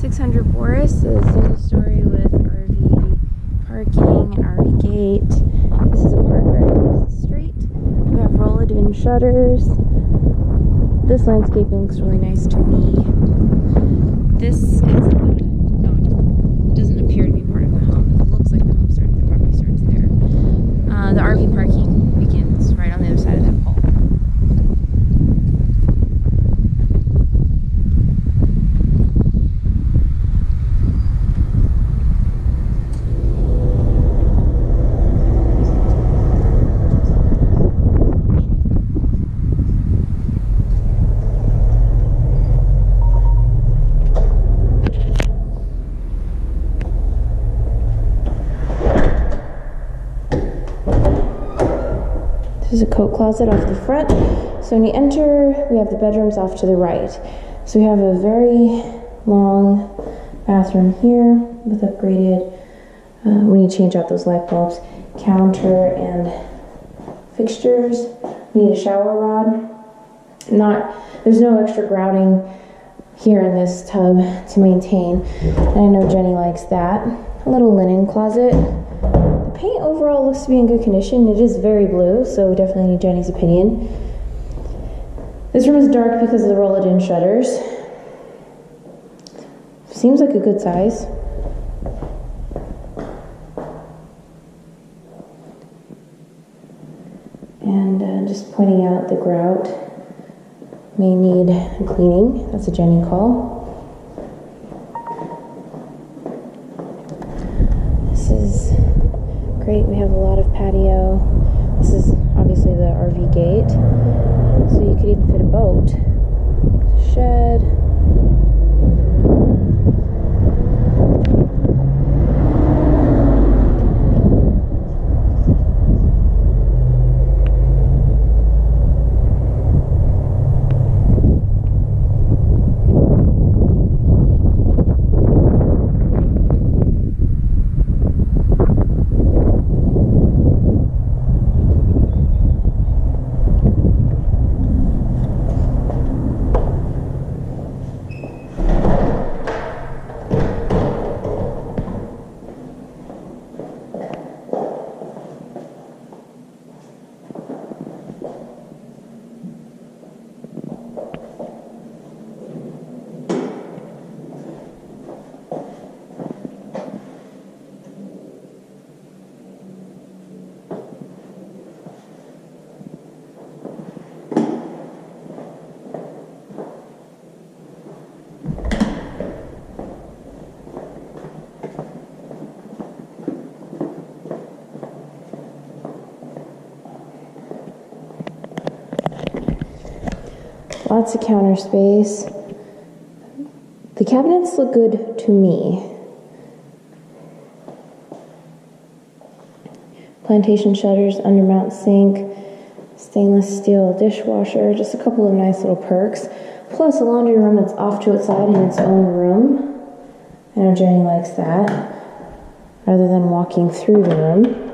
600 Boris is a single story with RV parking and RV gate. This is a park right across the street. We have rolladen shutters. This landscaping looks really nice to me. This is doesn't appear to be part of the home. It looks like the home starts, the property starts there. The RV parking begins right on the other side of that pole. There's a coat closet off the front. So when you enter, we have the bedrooms off to the right. So we have a very long bathroom here with upgraded, when you change out those light bulbs, counter and fixtures. We need a shower rod. There's no extra grouting here in this tub to maintain. And I know Jenny likes that. A little linen closet. Paint overall looks to be in good condition. It is very blue, so we definitely need Jenny's opinion. This room is dark because of the rolladen shutters. Seems like a good size. And just pointing out the grout may need cleaning. That's a Jenny call. This is great. We have a lot of patio. This is obviously the RV gate, so you could even fit a boat. Shed. Lots of counter space. The cabinets look good to me. Plantation shutters, undermount sink, stainless steel dishwasher, just a couple of nice little perks. Plus a laundry room that's off to its side in its own room. I know Jenny likes that, rather than walking through the room.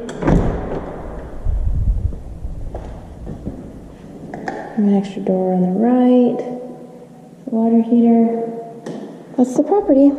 An extra door on the right, water heater. That's the property.